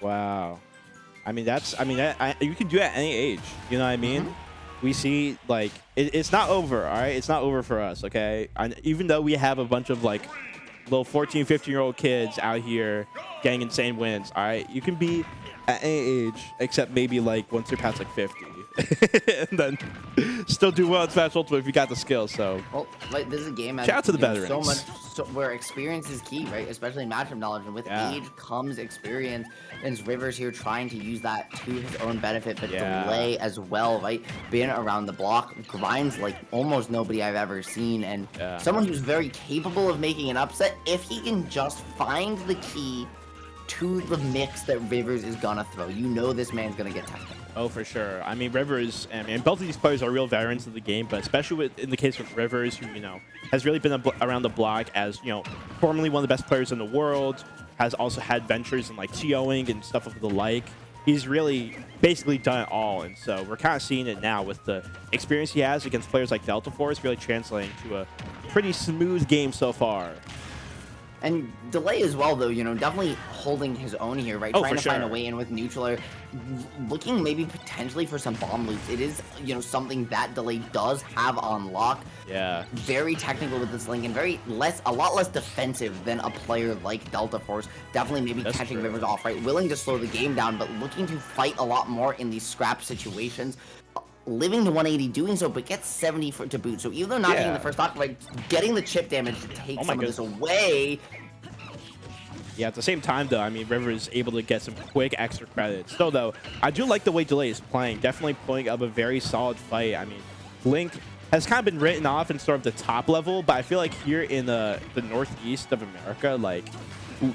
Wow. I mean, you can do it at any age. You know what I mean? We see like it's not over. All right, it's not over for us. Okay, and even though we have a bunch of like little 14, 15-year-old kids out here getting insane wins. All right, you can be at any age except maybe like once you're past like 50, and then still do well in Smash Ultimate if you got the skills. So, well, like this is a game. Shout out to the veterans. So much, where experience is key, right? Especially in matchup knowledge, and with age comes experience. And Rivers here trying to use that to his own benefit, but delay as well, right? Being around the block, grinds like almost nobody I've ever seen, and someone who's very capable of making an upset if he can just find the key to the mix that Rivers is gonna throw. You know this man's gonna get technical. Oh, for sure. I mean, Rivers, and both of these players are real veterans of the game, but especially in the case of Rivers, who, has really been around the block as, formerly one of the best players in the world, has also had ventures in like TOing and stuff of the like. He's really basically done it all, and so we're kind of seeing it now with the experience he has against players like Delta Force, really translating to a pretty smooth game so far. And delay as well, though, definitely holding his own here, right? Oh, Trying to find a sure. way in with neutral, looking maybe potentially for some bomb loops. It is, something that delay does have on lock. Yeah. Very technical with this link and a lot less defensive than a player like Delta Force. Definitely maybe catching Rivers off, right? Willing to slow the game down, but looking to fight a lot more in these scrap situations. Living to 180, doing so, but gets 70 to boot. So even though not getting the first stock, like getting the chip damage to take some of this away. Yeah, at the same time, though, I mean, Rivers is able to get some quick extra credits. Still, though, I do like the way Delay is playing. Definitely pulling up a very solid fight. I mean, Link has kind of been written off in sort of the top level, but I feel like here in the northeast of America, like,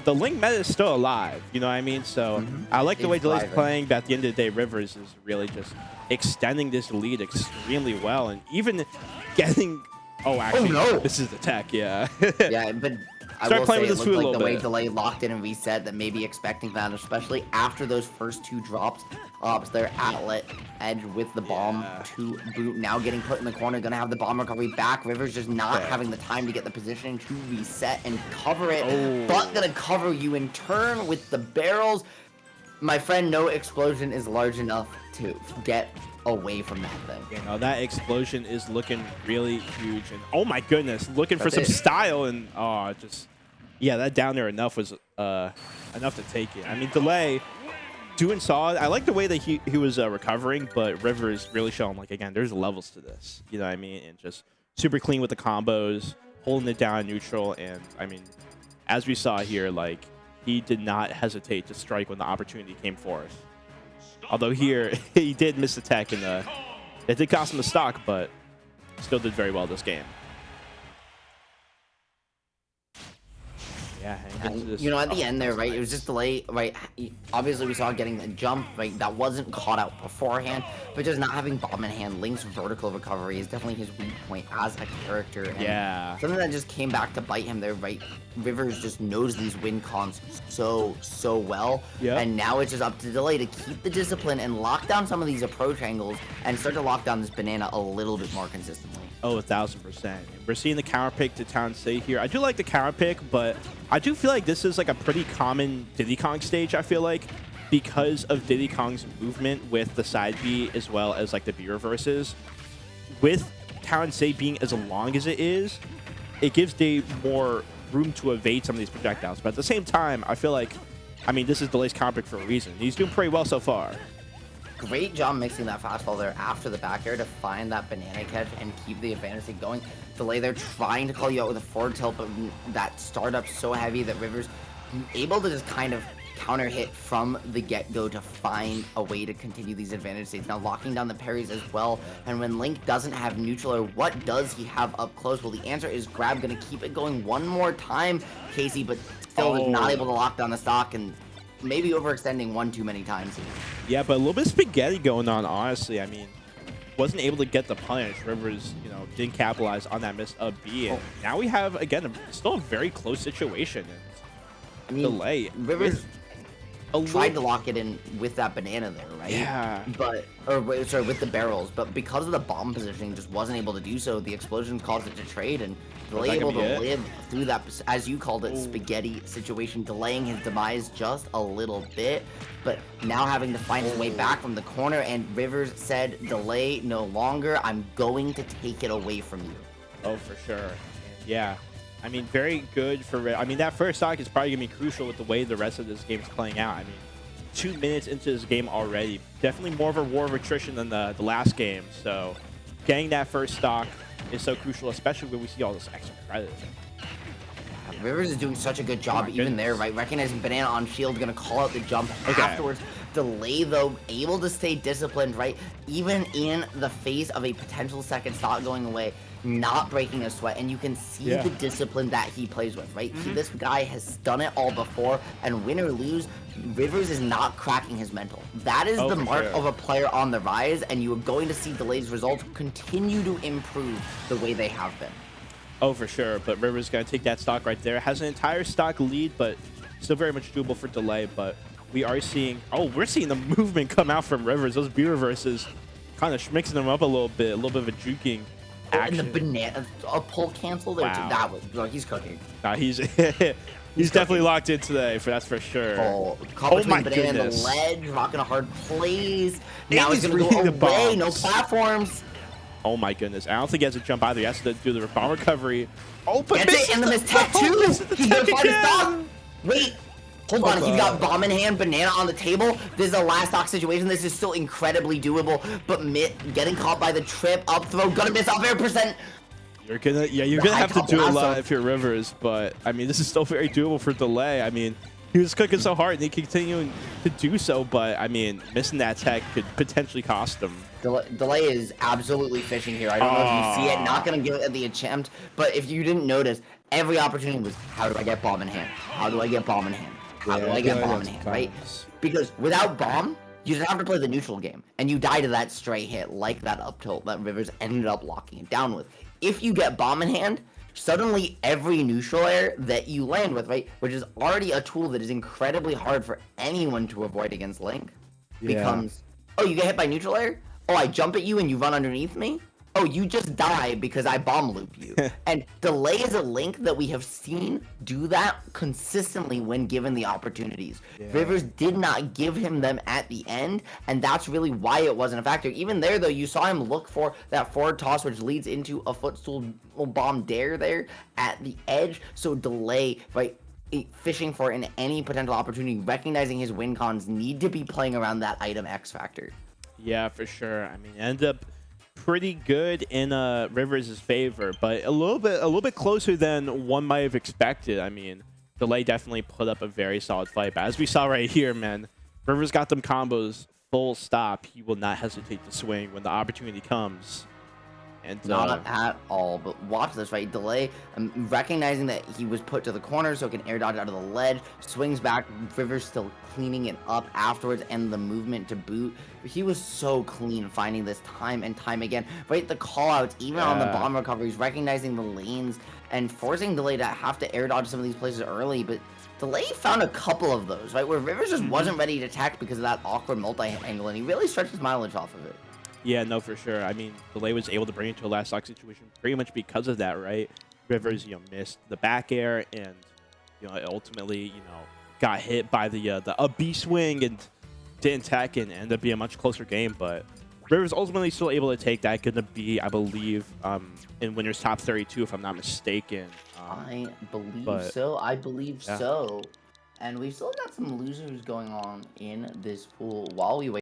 the Link meta is still alive, you know what I mean? So I like the way Delay's playing, but at the end of the day, Rivers is really just extending this lead extremely well, and even getting... Oh, actually, this is the tech, yeah. Yeah, but I will say it looked like the way Delay locked in and reset, that maybe expecting that, especially after those first two drops. So their Atlet Edge with the bomb to boot, now getting put in the corner, gonna have the bomb recovery back. Rivers just not having the time to get the position to reset and cover it, but gonna cover you in turn with the barrels. My friend, no explosion is large enough to get away from that thing. That explosion is looking really huge, and oh my goodness, looking for some style, and that down there enough was enough to take it. I mean, Delay doing solid. I like the way that he was recovering, but Rivers really showing, like, again, there's levels to this, you know what I mean? And just super clean with the combos, holding it down neutral, and I mean, as we saw here, like, he did not hesitate to strike when the opportunity came forth. Although here, he did miss the tech, and it did cost him the stock, but still did very well this game. Yeah, at the end there, right? It was just Delay, right? Obviously, we saw getting the jump, right? That wasn't caught out beforehand, but just not having bomb in hand. Link's vertical recovery is definitely his weak point as a character. And something that just came back to bite him there, right? Rivers just knows these win cons so well. And now it's just up to Delay to keep the discipline and lock down some of these approach angles and start to lock down this banana a little bit more consistently. Oh, 1000%. We're seeing the counter pick to Town State here. I do like the counter pick, but I do feel like this is like a pretty common Diddy Kong stage, I feel like, because of Diddy Kong's movement with the side B as well as like the B reverses. With Town State being as long as it is, it gives Dave more room to evade some of these projectiles. But at the same time, I feel like, I mean, this is Delay's counter pick for a reason. He's doing pretty well so far. Great job mixing that fastball there after the back air to find that banana catch and keep the advantage going. Delay there trying to call you out with a forward tilt, but that startup's so heavy that Rivers able to just kind of counter hit from the get-go to find a way to continue these advantage states. Now locking down the parries as well, and when Link doesn't have neutral, what does he have up close? Well, the answer is Grab. Gonna keep it going one more time, Casey, but still is not able to lock down the stock, and maybe overextending one too many times here. Yeah, but a little bit of spaghetti going on, honestly. I mean, wasn't able to get the punish. Rivers, didn't capitalize on that miss of B. And now we have, again, still a very close situation. And I mean, Delay. Rivers tried to lock it in with that banana there, right? Yeah. Sorry, with the barrels, but because of the bomb positioning, just wasn't able to do so. The explosions caused it to trade, and Delay able to live through that, as you called it, spaghetti situation, delaying his demise just a little bit. But now having to find his way back from the corner, and Rivers said, "Delay no longer. I'm going to take it away from you." Oh, for sure. And yeah. I mean, very good for... I mean, that first stock is probably going to be crucial with the way the rest of this game is playing out. I mean, 2 minutes into this game already. Definitely more of a war of attrition than the last game. So getting that first stock is so crucial, especially when we see all this extra credit. Rivers is doing such a good job even there, right? Recognizing banana on shield, going to call out the jump afterwards. Delay, though, able to stay disciplined, right? Even in the face of a potential second stock going away, not breaking a sweat, and you can see the discipline that he plays with, right? This guy has done it all before, and win or lose, Rivers is not cracking his mental. That is the mark of a player on the rise, and you are going to see Delay's results continue to improve the way they have been. Oh, for sure. But Rivers going to take that stock right there. Has an entire stock lead, but still very much doable for Delay. But we are seeing... Oh, we're seeing the movement come out from Rivers. Those B reverses kind of mixing them up a little bit of a juking action. And the banana, a pull cancel there, that was... Like, he's cooking. Nah, he's definitely locked in today, that's for sure. Oh my banana goodness. And the ledge, rocking a hard plays. Now he's going to go away, no platforms. Oh my goodness. I don't think he has to jump either. He has to do the bomb recovery. Oh, but gets it in the missed tech too. He's going to find his stock. Wait. Hold on. He's got bomb in hand, banana on the table. This is a last stock situation. This is still incredibly doable. But Mitt getting caught by the trip, up throw, gonna miss off air percent. You're gonna have to do a lot if you're Rivers, but I mean, this is still very doable for Delay. I mean, he was cooking so hard and he continuing to do so, but I mean, missing that tech could potentially cost him. Delay is absolutely fishing here. I don't know if you see it. Not going to give it the attempt, but if you didn't notice, every opportunity was, how do I get bomb in hand? How do I get bomb in hand? How do I get bomb in hand, right? Because without bomb, you just have to play the neutral game, and you die to that stray hit like that up tilt that Rivers ended up locking it down with. If you get bomb in hand, suddenly every neutral air that you land with, right, which is already a tool that is incredibly hard for anyone to avoid against Link, becomes, oh, you get hit by neutral air? Oh, I jump at you and you run underneath me? Oh, you just die because I bomb loop you. And Delay is a Link that we have seen do that consistently when given the opportunities. Rivers did not give him them at the end, and that's really why it wasn't a factor. Even there, though, you saw him look for that forward toss, which leads into a footstool bomb dare there at the edge. So Delay, right, fishing for in any potential opportunity, recognizing his win cons, need to be playing around that item X factor. Yeah, for sure. I mean, ended up pretty good in Rivers' favor, but a little bit closer than one might have expected. I mean, Delay definitely put up a very solid fight, but as we saw right here, man, Rivers got them combos full stop. He will not hesitate to swing when the opportunity comes. And not at all, but watch this, right? Delay, recognizing that he was put to the corner so he can air dodge out of the ledge, swings back, Rivers still cleaning it up afterwards, and the movement to boot. He was so clean finding this time and time again, right? The call-outs, even on the bomb recoveries, recognizing the lanes, and forcing Delay to have to air dodge some of these places early, but Delay found a couple of those, right? Where Rivers just wasn't ready to attack because of that awkward multi-angle, and he really stretched his mileage off of it. Yeah, no, for sure. I mean, Delay was able to bring it to a last stock situation pretty much because of that, right? Rivers, missed the back air and, ultimately, got hit by the B swing and didn't tech and ended up being a much closer game. But Rivers ultimately still able to take that. Going to be, I believe, in winners top 32, if I'm not mistaken. I believe so. I believe so. And we've still got some losers going on in this pool while we wait.